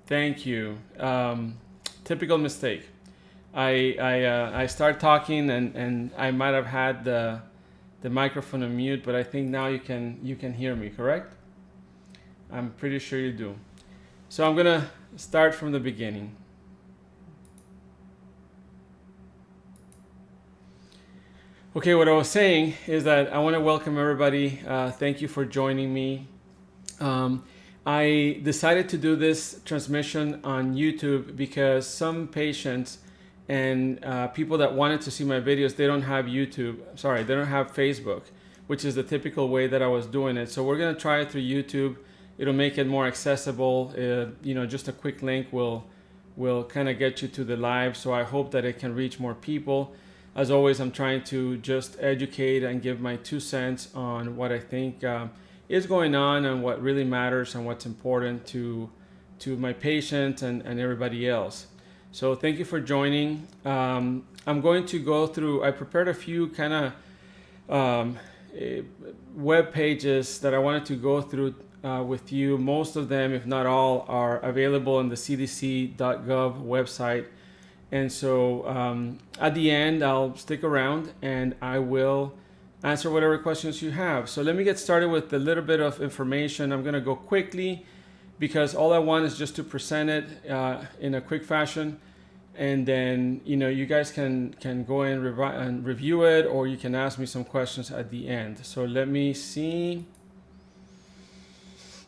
Thank you. Typical mistake. I start talking and I might have had the microphone on mute, but I think now you can hear me, correct? I'm pretty sure you do. So I'm gonna start from the beginning. Okay, what I was saying is that I want to welcome everybody. Thank you for joining me. Um, I decided to do this transmission on YouTube because some patients and people that wanted to see my videos, they don't have YouTube. Sorry, they don't have Facebook, which is the typical way that I was doing it. So we're gonna try it through YouTube. It'll make it more accessible. Just a quick link will kind of get you to the live. So I hope that it can reach more people. As always, I'm trying to just educate and give my 2 cents on what I think is going on and what really matters and what's important to my patients and everybody else. So thank you for joining. I'm going to go through, I prepared a few kind of web pages that I wanted to go through with you. Most of them, if not all, are available on the cdc.gov website. And so at the end, I'll stick around and I will answer whatever questions you have. So let me get started with a little bit of information. I'm going to go quickly because all I want is just to present it in a quick fashion. And then, you guys can go and review it, or you can ask me some questions at the end. So let me see.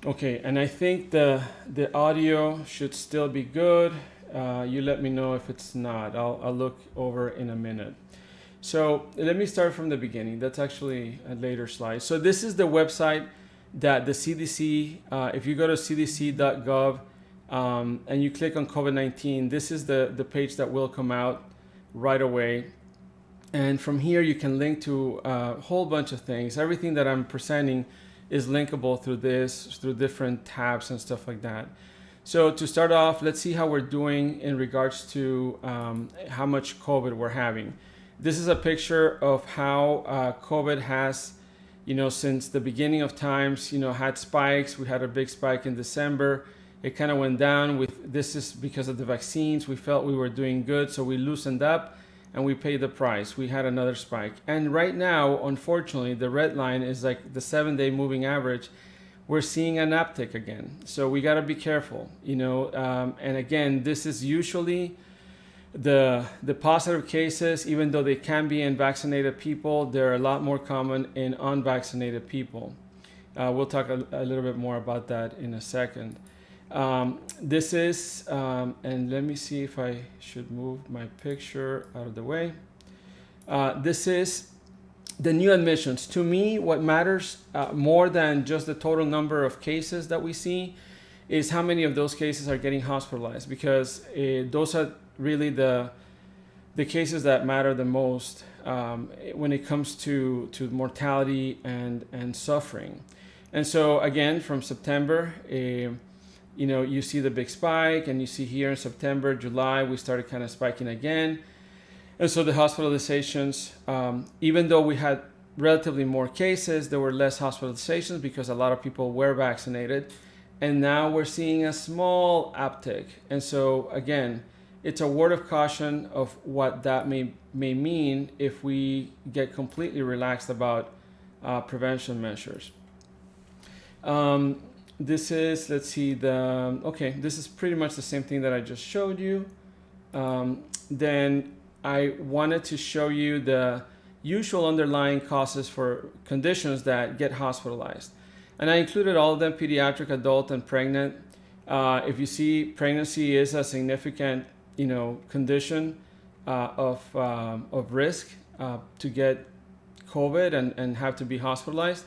Okay, and I think the audio should still be good. You let me know if it's not. I'll look over in a minute. So let me start from the beginning. That's actually a later slide. So this is the website that the CDC, if you go to cdc.gov and you click on COVID-19, this is the page that will come out right away. And from here, you can link to a whole bunch of things. Everything that I'm presenting is linkable through different tabs and stuff like that. So to start off, let's see how we're doing in regards to how much COVID we're having. This is a picture of how COVID has, since the beginning of times, had spikes. We had a big spike in December. It kind of went down. This is because of the vaccines. We felt we were doing good, so we loosened up and we paid the price. We had another spike. And right now, unfortunately, the red line is like the 7-day moving average. We're seeing an uptick again. So we got to be careful, and again, this is usually the positive cases, even though they can be in vaccinated people, they're a lot more common in unvaccinated people. We'll talk a little bit more about that in a second. This is, and let me see if I should move my picture out of the way. This is the new admissions. To me, what matters more than just the total number of cases that we see is how many of those cases are getting hospitalized, because those are really the cases that matter the most when it comes to mortality and suffering. And so again, from September, you see the big spike, and you see here in September, July, we started kind of spiking again. And so the hospitalizations, even though we had relatively more cases, there were less hospitalizations because a lot of people were vaccinated. And now we're seeing a small uptick. And so again, it's a word of caution of what that may mean if we get completely relaxed about prevention measures. This is, let's see, this is pretty much the same thing that I just showed you. Then I wanted to show you the usual underlying causes for conditions that get hospitalized. And I included all of them: pediatric, adult, and pregnant. If you see, pregnancy is a significant, condition of risk to get COVID and have to be hospitalized.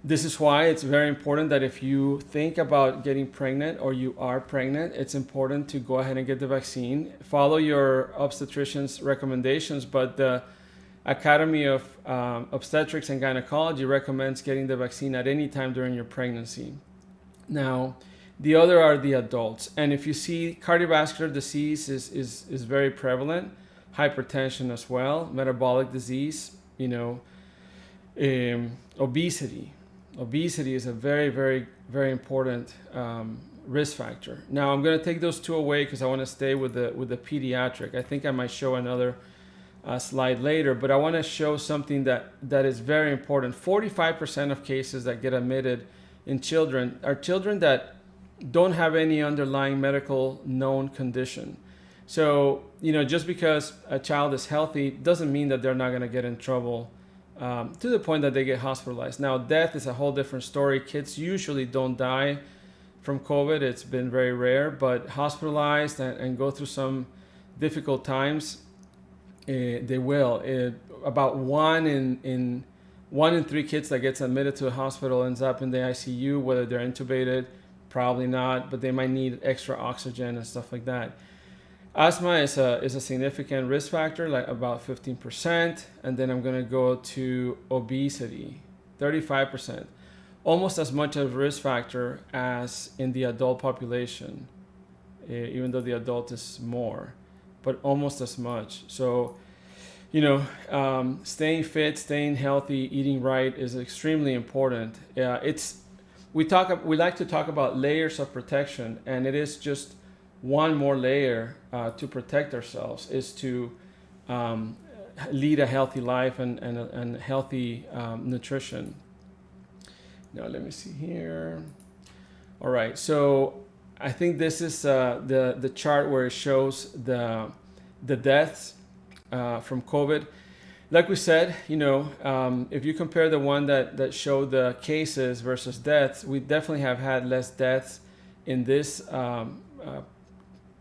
This is why it's very important that if you think about getting pregnant or you are pregnant, it's important to go ahead and get the vaccine. Follow your obstetrician's recommendations, but the Academy of Obstetrics and Gynecology recommends getting the vaccine at any time during your pregnancy. Now, the other are the adults. And if you see, cardiovascular disease is very prevalent, hypertension as well, metabolic disease, obesity. obesity is a very, very, very important risk factor. Now I'm going to take those two away because I want to stay with the pediatric. I think I might show another slide later, but I want to show something that is very important. 45% of cases that get admitted in children are children that don't have any underlying medical known condition. So, just because a child is healthy doesn't mean that they're not going to get in trouble to the point that they get hospitalized. Now, death is a whole different story. Kids usually don't die from COVID. It's been very rare, but hospitalized and go through some difficult times, they will. About one in 3 kids that gets admitted to a hospital ends up in the ICU, whether they're intubated, probably not, but they might need extra oxygen and stuff like that. Asthma is a significant risk factor, like about 15%. And then I'm going to go to obesity, 35%. Almost as much of a risk factor as in the adult population, even though the adult is more, but almost as much. So, staying fit, staying healthy, eating right is extremely important. We like to talk about layers of protection, and it is just one more layer to protect ourselves is to lead a healthy life and healthy nutrition. Now let me see here. All right, so I think this is the chart where it shows the deaths from COVID. Like we said, if you compare the one that showed the cases versus deaths, we definitely have had less deaths in this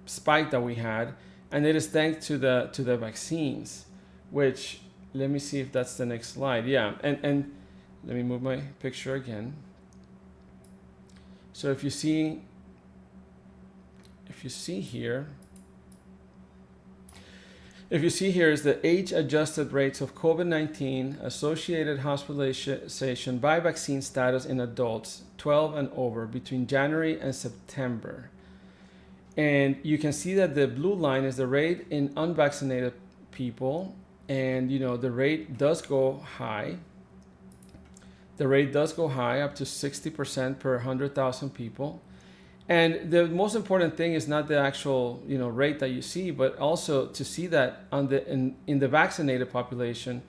spike that we had, and it is thanks to the vaccines, which, let me see if that's the next slide. Yeah, and let me move my picture again. So if you see here is the age-adjusted rates of COVID-19 associated hospitalization by vaccine status in adults 12 and over between January and September. And you can see that the blue line is the rate in unvaccinated people, and the rate does go high. The rate does go high, up to 60% per 100,000 people. And the most important thing is not the actual rate that you see, but also to see that in the vaccinated population,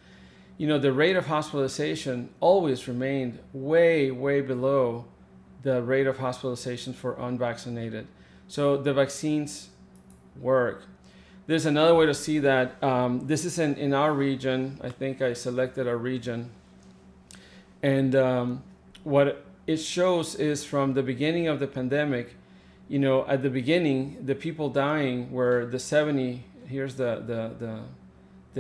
the rate of hospitalization always remained way, way below the rate of hospitalization for unvaccinated. So the vaccines work. There's another way to see that. This is in our region. I think I selected our region. And what it shows is from the beginning of the pandemic, at the beginning, the people dying were the 70, here's the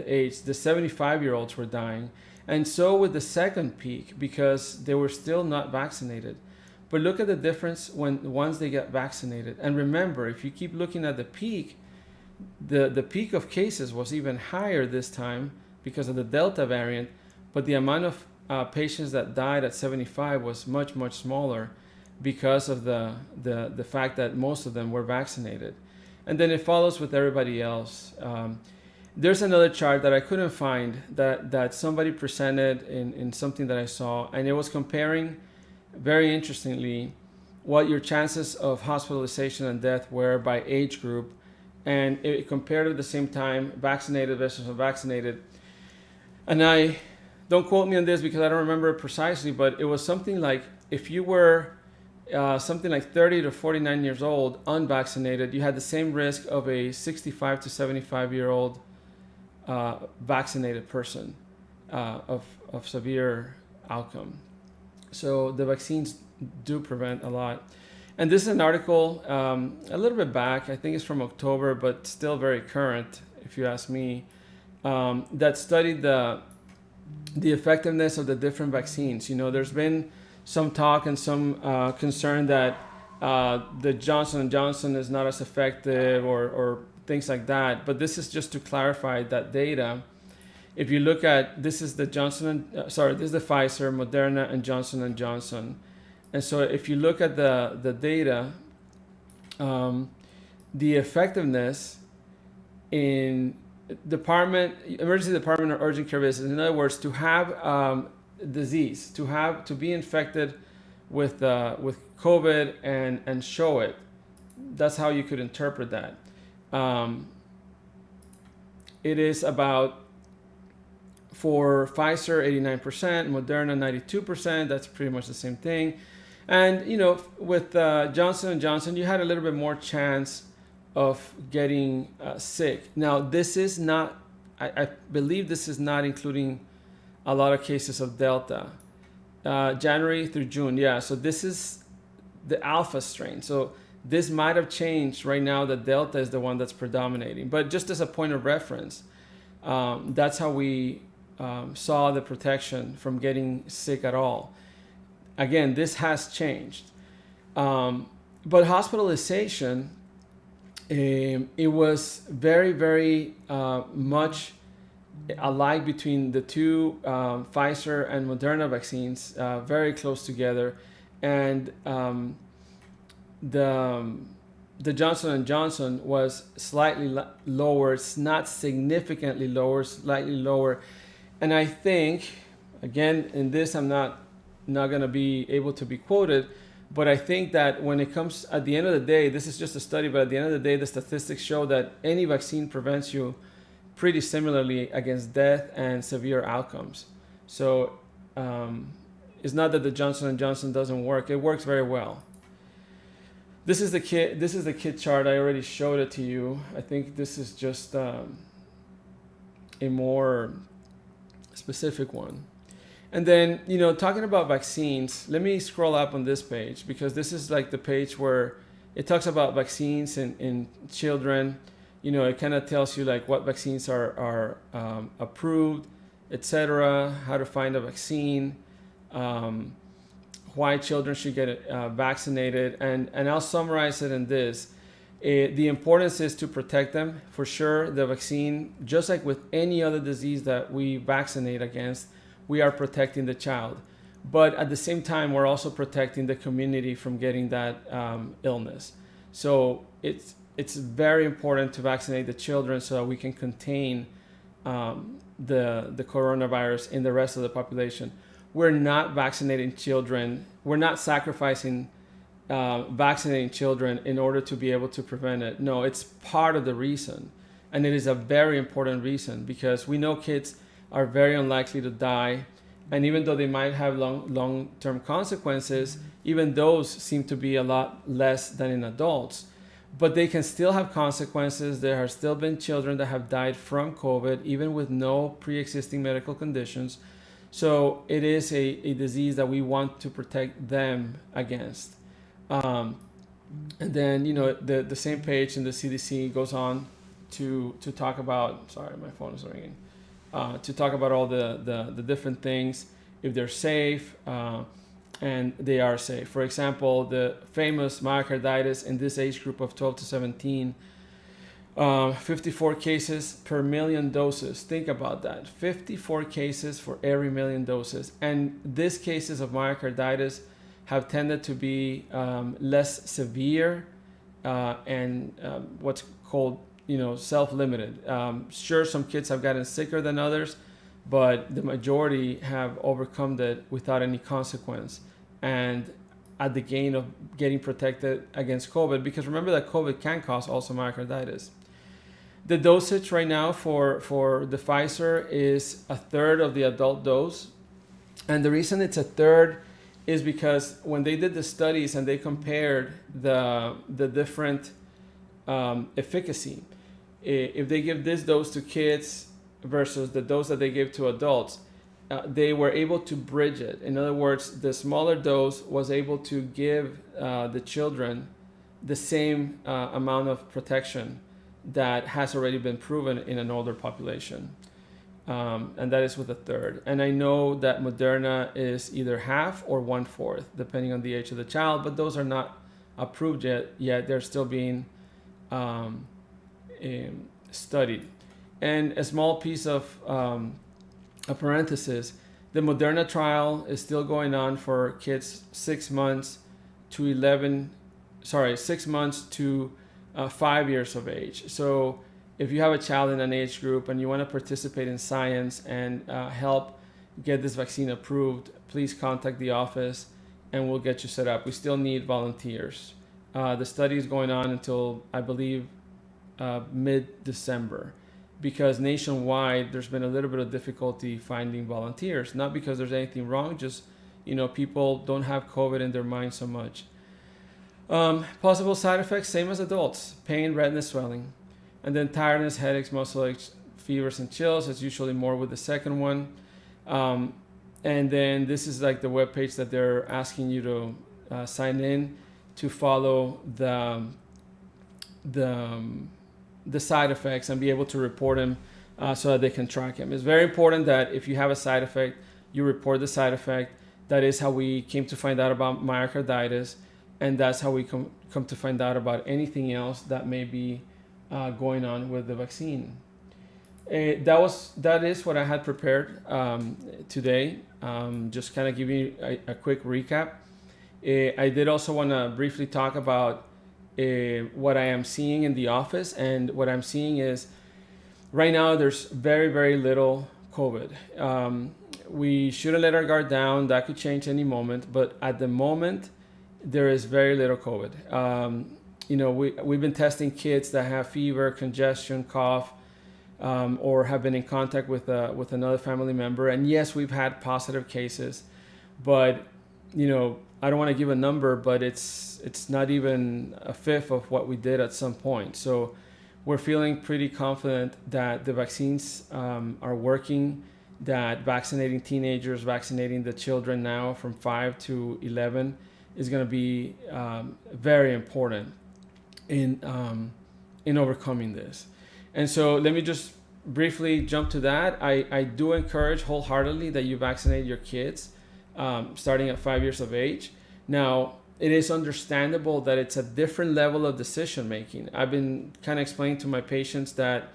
age, the 75-year-olds were dying. And so with the second peak, because they were still not vaccinated. But look at the difference once they get vaccinated. And remember, if you keep looking at the peak, the peak of cases was even higher this time because of the Delta variant, but the amount of patients that died at 75 was much, much smaller because of the fact that most of them were vaccinated. And then it follows with everybody else. There's another chart that I couldn't find that somebody presented in something that I saw, and it was comparing, very interestingly, what your chances of hospitalization and death were by age group, and it compared at the same time vaccinated versus unvaccinated. And I don't quote me on this because I don't remember it precisely, but it was something like if you were something like 30 to 49 years old, unvaccinated, you had the same risk of a 65 to 75-year-old vaccinated person of severe outcome. So the vaccines do prevent a lot. And this is an article a little bit back, I think it's from October, but still very current, if you ask me, that studied the effectiveness of the different vaccines. There's been some talk and some concern that the Johnson & Johnson is not as effective or things like that. But this is just to clarify that data. If you look at, this is the this is the Pfizer, Moderna, and Johnson & Johnson. And so if you look at the data, the effectiveness in emergency department or urgent care visits, in other words, to have disease, to be infected with COVID and show it. That's how you could interpret that. It is about, for Pfizer, 89%, Moderna, 92%. That's pretty much the same thing. And, with Johnson & Johnson, you had a little bit more chance of getting sick. Now, this is not, I believe this is not including a lot of cases of Delta. January through June, yeah. So this is the Alpha strain. So this might have changed. Right now, the Delta is the one that's predominating. But just as a point of reference, that's how we saw the protection from getting sick at all. Again, this has changed. But hospitalization, it was very, very much alike between the two Pfizer and Moderna vaccines, very close together. And the Johnson & Johnson was slightly lower. It's not significantly lower, slightly lower. And I think, again, in this I'm not going to be able to be quoted, but I think that when it comes, at the end of the day, this is just a study, but at the end of the day, the statistics show that any vaccine prevents you pretty similarly against death and severe outcomes. So it's not that the Johnson & Johnson doesn't work. It works very well. This is the kit chart. I already showed it to you. I think this is just a more specific one. And then, talking about vaccines, let me scroll up on this page, because this is like the page where it talks about vaccines in children. It kind of tells you like what vaccines are approved, etc., how to find a vaccine, why children should get vaccinated. And I'll summarize it in this. The importance is to protect them. For sure, the vaccine, just like with any other disease that we vaccinate against, we are protecting the child. But at the same time, we're also protecting the community from getting that illness. So it's very important to vaccinate the children so that we can contain the coronavirus in the rest of the population. We're not vaccinating children. We're not sacrificing vaccinating children in order to be able to prevent it. No, it's part of the reason. And it is a very important reason, because we know kids are very unlikely to die. And even though they might have long-term consequences, even those seem to be a lot less than in adults. But they can still have consequences. There have still been children that have died from COVID, even with no pre-existing medical conditions. So it is a disease that we want to protect them against. And then, the same page in the CDC goes on to talk about, sorry, my phone is ringing, to talk about all the different things, if they're safe, and they are safe. For example, the famous myocarditis in this age group of 12 to 17, 54 cases per million doses. Think about that. 54 cases for every million doses. And these cases of myocarditis have tended to be less severe and what's called, self-limited. Sure, some kids have gotten sicker than others, but the majority have overcome that without any consequence and at the gain of getting protected against COVID. Because remember that COVID can cause also myocarditis. The dosage right now for the Pfizer is a third of the adult dose. And the reason it's a third is because when they did the studies and they compared the different efficacy, if they give this dose to kids versus the dose that they give to adults, they were able to bridge it. In other words, the smaller dose was able to give the children the same amount of protection that has already been proven in an older population. And that is with a third. And I know that Moderna is either half or 1/4, depending on the age of the child, but those are not approved yet. They're still being studied. And a small piece of a parenthesis, the Moderna trial is still going on for kids 6 months to 5 years of age. So if you have a child in an age group and you want to participate in science and help get this vaccine approved, please contact the office and we'll get you set up. We still need volunteers. The study is going on until, I believe, mid-December, because nationwide there's been a little bit of difficulty finding volunteers. Not because there's anything wrong, just people don't have COVID in their mind so much. Possible side effects, same as adults: pain, redness, swelling, and then tiredness, headaches, muscle aches, fevers, and chills. It's usually more with the second one. And then this is like the webpage that they're asking you to sign in to follow the side effects and be able to report them so that they can track them. It's very important that if you have a side effect, you report the side effect. That is how we came to find out about myocarditis, and that's how we come to find out about anything else that may be going on with the vaccine. That is what I had prepared today. Just kind of give you a quick recap. I did also want to briefly talk about what I am seeing in the office, and what I'm seeing is right now there's very, very little COVID. We shouldn't let our guard down. That could change any moment, but at the moment there is very little COVID. We've been testing kids that have fever, congestion, cough, or have been in contact with another family member. And yes, we've had positive cases, but I don't want to give a number, but it's not even a fifth of what we did at some point. So we're feeling pretty confident that the vaccines are working, that vaccinating teenagers, vaccinating the children now from 5 to 11 is going to be very important in overcoming this. And so let me just briefly jump to that. I do encourage wholeheartedly that you vaccinate your kids starting at 5 years of age. Now, it is understandable that it's a different level of decision making. I've been kind of explaining to my patients that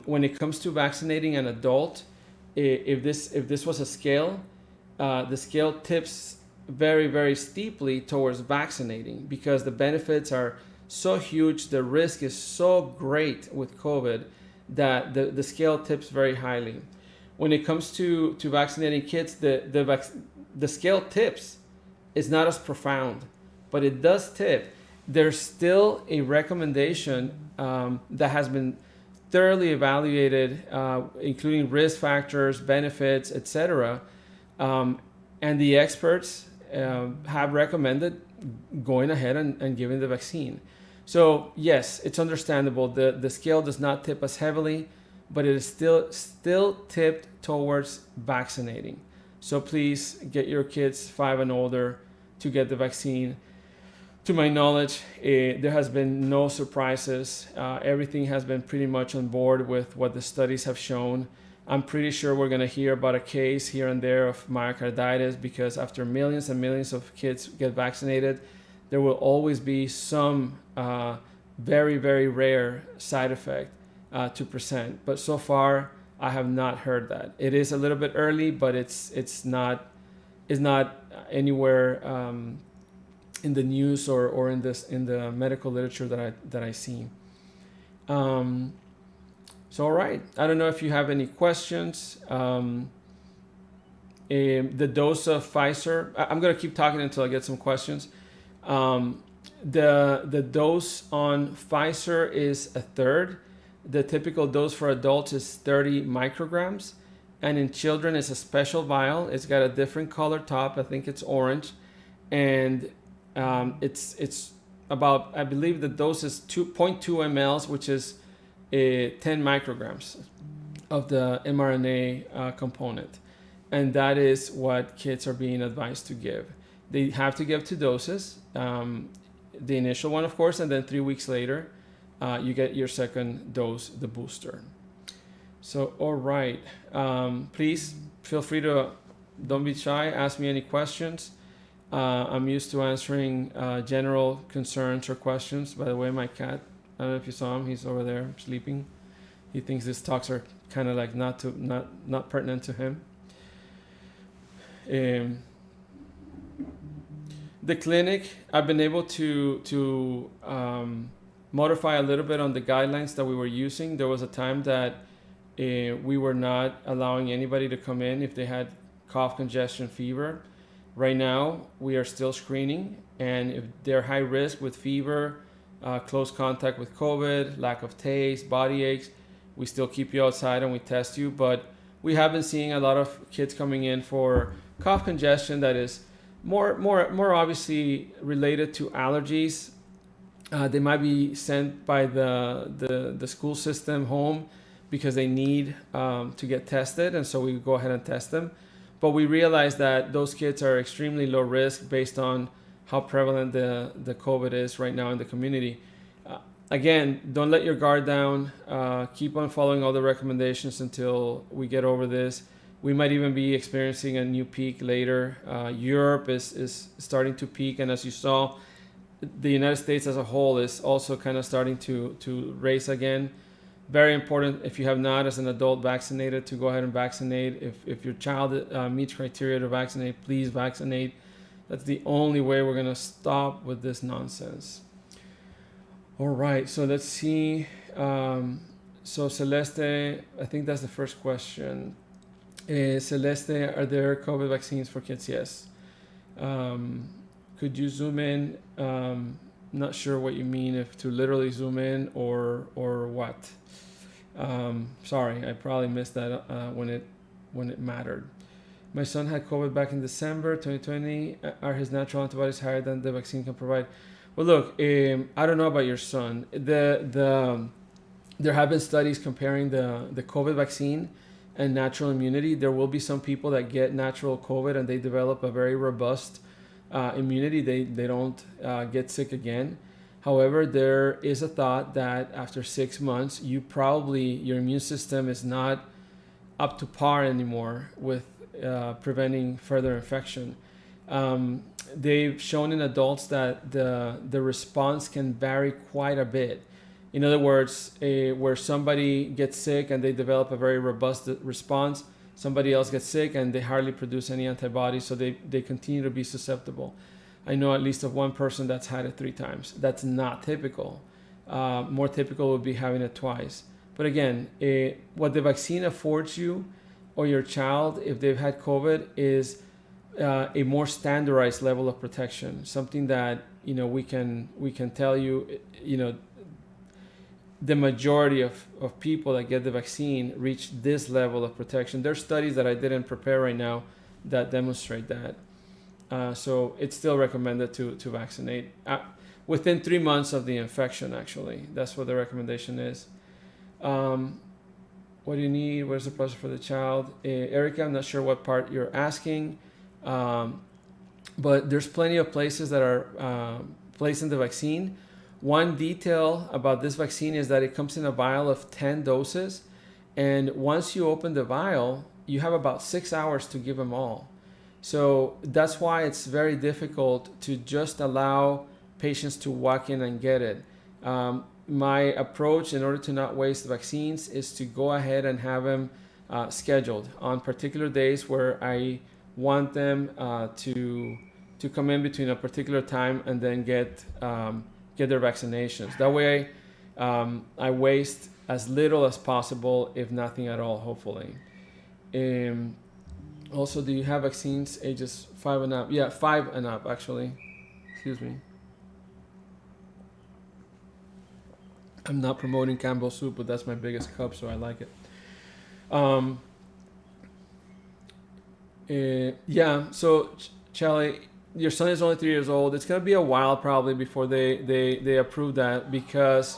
when it comes to vaccinating an adult, if this was a scale, the scale tips very, very steeply towards vaccinating, because the benefits are so huge, the risk is so great with COVID that the scale tips very highly. When it comes to vaccinating kids, the scale tips. It's not as profound, but it does tip. There's still a recommendation that has been thoroughly evaluated, including risk factors, benefits, etc. And the experts have recommended going ahead and giving the vaccine. So yes, it's understandable. The scale does not tip as heavily, but it is still tipped towards vaccinating. So please get your kids 5 and older to get the vaccine. To my knowledge, there has been no surprises. Everything has been pretty much on board with what the studies have shown. I'm pretty sure we're going to hear about a case here and there of myocarditis, because after millions and millions of kids get vaccinated, there will always be some very, very rare side effect to present. But so far, I have not heard that. It is a little bit early, but it's not anywhere in the news or in the medical literature that I see. So all right, I don't know if you have any questions. The dose of Pfizer, I'm gonna keep talking until I get some questions. The dose on Pfizer is a third. The typical dose for adults is 30 micrograms. And in children, it's a special vial. It's got a different color top. I think it's orange. And it's about, I believe the dose is 2.2 mLs, which is 10 micrograms of the mRNA component. And that is what kids are being advised to give. They have to give 2 doses. The initial one, of course, and then 3 weeks later, you get your second dose, the booster. So, all right. Please feel free to, don't be shy, ask me any questions. I'm used to answering general concerns or questions. By the way, my cat, I don't know if you saw him, he's over there sleeping. He thinks these talks are kind of like not pertinent to him. The clinic, I've been able to modify a little bit on the guidelines that we were using. There was a time that we were not allowing anybody to come in if they had cough, congestion, fever. Right now, we are still screening, and if they're high risk with fever, close contact with COVID, lack of taste, body aches, we still keep you outside and we test you. But we have been seeing a lot of kids coming in for cough, congestion that is more obviously related to allergies. They might be sent by the school system home because they need to get tested, and so we go ahead and test them. But we realize that those kids are extremely low risk based on how prevalent the COVID is right now in the community. Again, don't let your guard down. Keep on following all the recommendations until we get over this. We might even be experiencing a new peak later. Europe is starting to peak, and as you saw, the United States as a whole is also kind of starting to race again. Very important, if you have not as an adult vaccinated, to go ahead and vaccinate. If your child meets criteria to vaccinate, please vaccinate. That's the only way we're going to stop with this nonsense. All right, so let's see. So Celeste, I think that's the first question. Celeste, are there COVID vaccines for kids? Yes. Could you zoom in? Not sure what you mean, if to literally zoom in or what. Sorry, I probably missed that when it mattered. My son had COVID back in December 2020. Are his natural antibodies higher than the vaccine can provide? Well, look, I don't know about your son. There have been studies comparing the COVID vaccine and natural immunity. There will be some people that get natural COVID and they develop a very robust immunity. They don't get sick again. However, there is a thought that after 6 months, your immune system is not up to par anymore with preventing further infection. They've shown in adults that the response can vary quite a bit. In other words, where somebody gets sick and they develop a very robust response, somebody else gets sick and they hardly produce any antibodies, so they continue to be susceptible. I know at least of one person that's had it 3 times. That's not typical. More typical would be having it twice. But again, what the vaccine affords you or your child, if they've had COVID, is a more standardized level of protection. Something that we can tell you, the majority of people that get the vaccine reach this level of protection. There's studies that I didn't prepare right now that demonstrate that. So it's still recommended to vaccinate within 3 months of the infection, actually. That's what the recommendation is. What do you need? What is the process for the child? Erica, I'm not sure what part you're asking, but there's plenty of places that are placing the vaccine. One detail about this vaccine is that it comes in a vial of 10 doses, and once you open the vial, you have about 6 hours to give them all. So that's why it's very difficult to just allow patients to walk in and get it. My approach, in order to not waste vaccines, is to go ahead and have them scheduled on particular days where I want them to come in between a particular time and then get their vaccinations. That way, I waste as little as possible, if nothing at all, hopefully. Also, do you have vaccines ages 5 and up? Yeah, 5 and up, actually. Excuse me. I'm not promoting Campbell soup, but that's my biggest cup, so I like it. Yeah, so Charlie, your son is only 3 years old. It's going to be a while probably before they approve that, because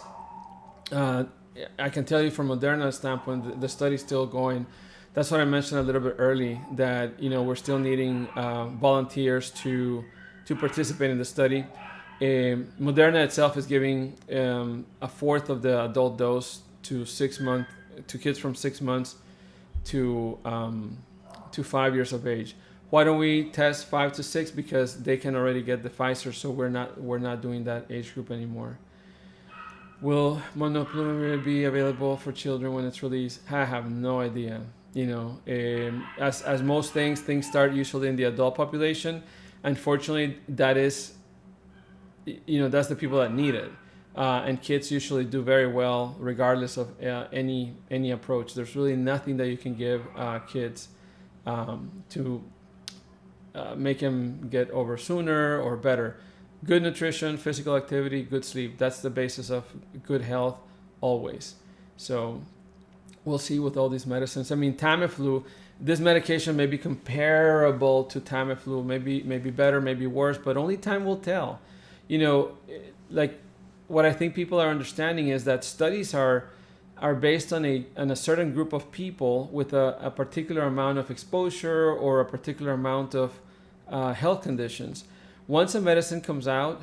I can tell you from Moderna's standpoint, the study's still going. That's what I mentioned a little bit early, that we're still needing volunteers to participate in the study. Moderna itself is giving a fourth of the adult dose to kids from 6 months to 5 years of age. Why don't we test 5 to 6? Because they can already get the Pfizer, so we're not doing that age group anymore. Will monoclonal be available for children when it's released? I have no idea. As most things start usually in the adult population. Unfortunately, that is, that's the people that need it. and kids usually do very well regardless of any approach. There's really nothing that you can give kids to make them get over sooner or better. Good nutrition, physical activity, good sleep. That's the basis of good health always. So we'll see with all these medicines. I mean, Tamiflu, this medication may be comparable to Tamiflu, maybe better, maybe worse, but only time will tell. You know, like what I think people are understanding is that studies are based on a certain group of people with a particular amount of exposure or a particular amount of health conditions. Once a medicine comes out,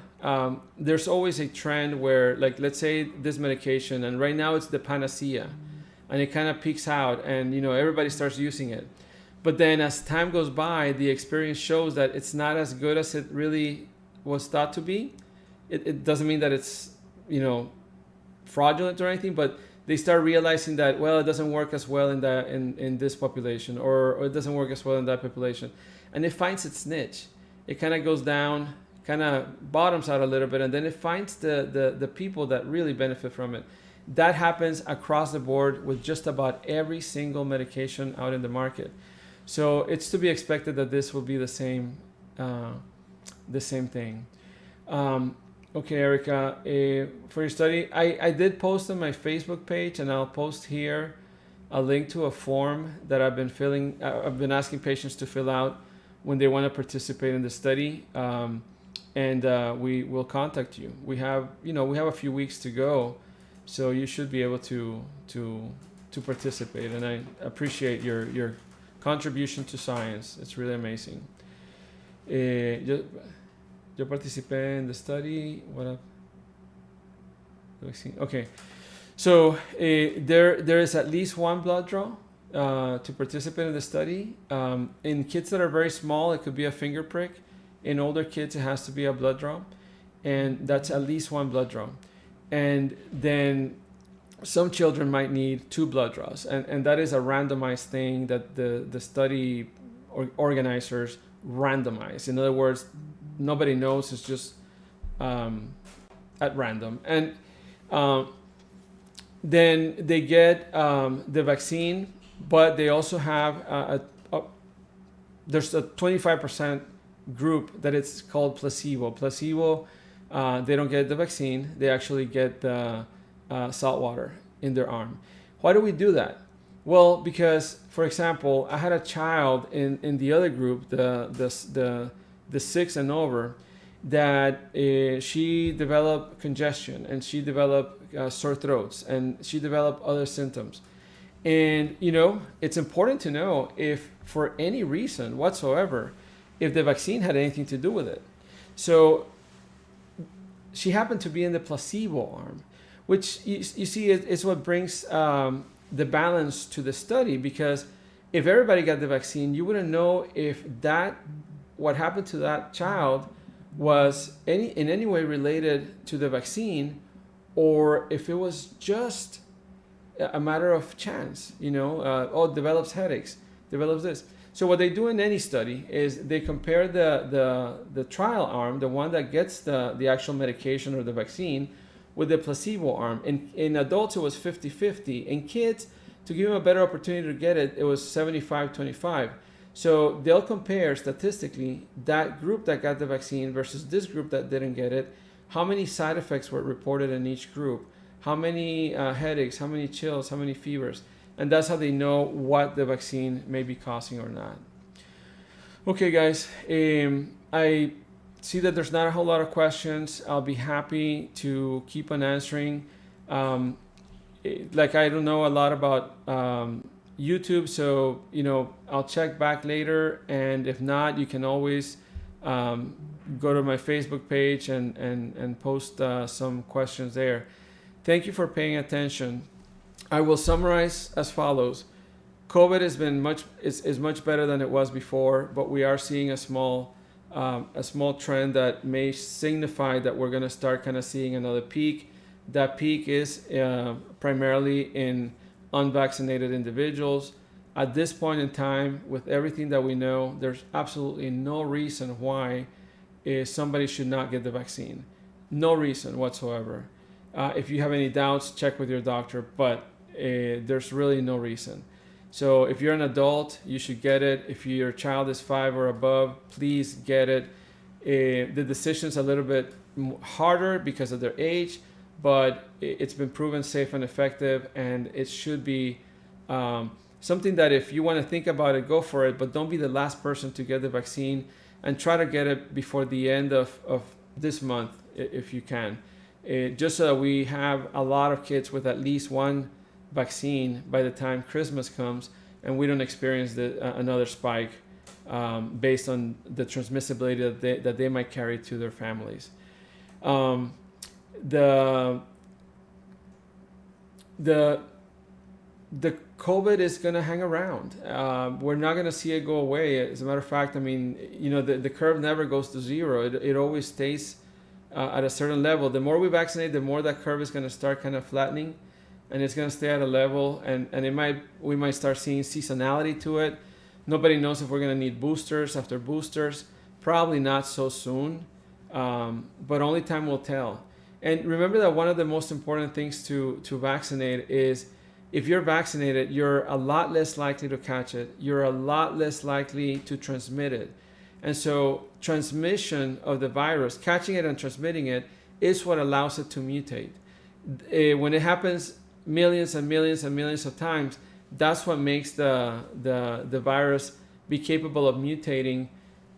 there's always a trend where, like, let's say this medication, and right now it's the panacea, and it kind of peaks out, and everybody starts using it. But then as time goes by, the experience shows that it's not as good as it really was thought to be. It doesn't mean that it's fraudulent or anything, but they start realizing that, well, it doesn't work as well in this population, or it doesn't work as well in that population, and it finds its niche. It kind of goes down, kind of bottoms out a little bit, and then it finds the people that really benefit from it. That happens across the board with just about every single medication out in the market. So it's to be expected that this will be the same thing. Okay, Erica, for your study, I did post on my Facebook page, and I'll post here a link to a form that I've been asking patients to fill out when they want to participate in the study, and we will contact you. We have a few weeks to go, so you should be able to participate. And I appreciate your contribution to science. It's really amazing. Yo participé in the study. What up? Okay, so there is at least one blood draw to participate in the study. In kids that are very small, it could be a finger prick. In older kids, it has to be a blood draw, and that's at least one blood draw. And then some children might need 2 blood draws, and that is a randomized thing that the study organizers randomize. In other words, nobody knows, it's just at random. And then they get the vaccine, but they also have there's a 25% group that it's called placebo. They don't get the vaccine, they actually get the salt water in their arm. Why do we do that? Well, because, for example, I had a child in the other group, the 6 and over, that she developed congestion, and she developed sore throats, and she developed other symptoms. And it's important to know if for any reason whatsoever, if the vaccine had anything to do with it. So she happened to be in the placebo arm, which you see is what brings the balance to the study, because if everybody got the vaccine, you wouldn't know if what happened to that child was in any way related to the vaccine, or if it was just a matter of chance. Develops headaches, develops this. So what they do in any study is they compare the trial arm, the one that gets the actual medication or the vaccine, with the placebo arm. In adults, it was 50-50. In kids, to give them a better opportunity to get it, it was 75-25. So they'll compare statistically that group that got the vaccine versus this group that didn't get it, how many side effects were reported in each group, how many headaches, how many chills, how many fevers. And that's how they know what the vaccine may be causing or not. Okay, guys, I see that there's not a whole lot of questions. I'll be happy to keep on answering. Like, I don't know a lot about YouTube, so I'll check back later, and if not, you can always go to my Facebook page and post some questions there. Thank you for paying attention. I will summarize as follows. COVID has been is much better than it was before, but we are seeing a small trend that may signify that we're going to start kind of seeing another peak. That peak is primarily in unvaccinated individuals. At this point in time, with everything that we know, there's absolutely no reason why somebody should not get the vaccine. No reason whatsoever. If you have any doubts, check with your doctor, but there's really no reason. So if you're an adult, you should get it. If your child is 5 or above, please get it. The decision's a little bit harder because of their age, but it's been proven safe and effective, and it should be something that if you want to think about it, go for it, but don't be the last person to get the vaccine, and try to get it before the end of this month if you can. Just so that we have a lot of kids with at least one vaccine by the time Christmas comes, and we don't experience another spike based on the transmissibility that they might carry to their families. The COVID is going to hang around. We're not going to see it go away. As a matter of fact, I mean, the curve never goes to zero. It always stays at a certain level. The more we vaccinate, the more that curve is going to start kind of flattening, and it's going to stay at a level, and we might start seeing seasonality to it. Nobody knows if we're going to need boosters after boosters. Probably not so soon, but only time will tell. And remember that one of the most important things to vaccinate is, if you're vaccinated, you're a lot less likely to catch it. You're a lot less likely to transmit it. And so transmission of the virus, catching it and transmitting it, is what allows it to mutate. When it happens millions and millions and millions of times, that's what makes the virus be capable of mutating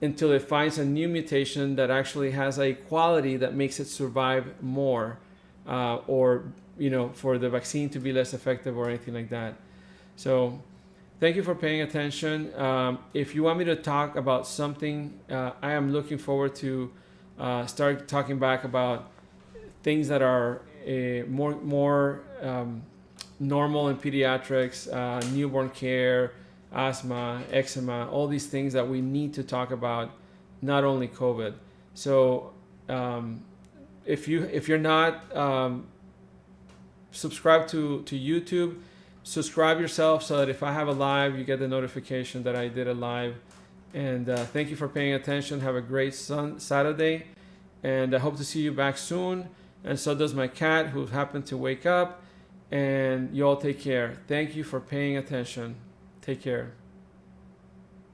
until it finds a new mutation that actually has a quality that makes it survive more, or for the vaccine to be less effective or anything like that. So thank you for paying attention. If you want me to talk about something, I am looking forward to start talking back about things that are more normal in pediatrics, newborn care, asthma, eczema, all these things that we need to talk about, not only COVID. So if you're not subscribe to YouTube, subscribe yourself so that if I have a live, you get the notification that I did a live. And thank you for paying attention. Have a great Saturday, and I hope to see you back soon. And so does my cat, who happened to wake up. And you all take care. Thank you for paying attention. Take care.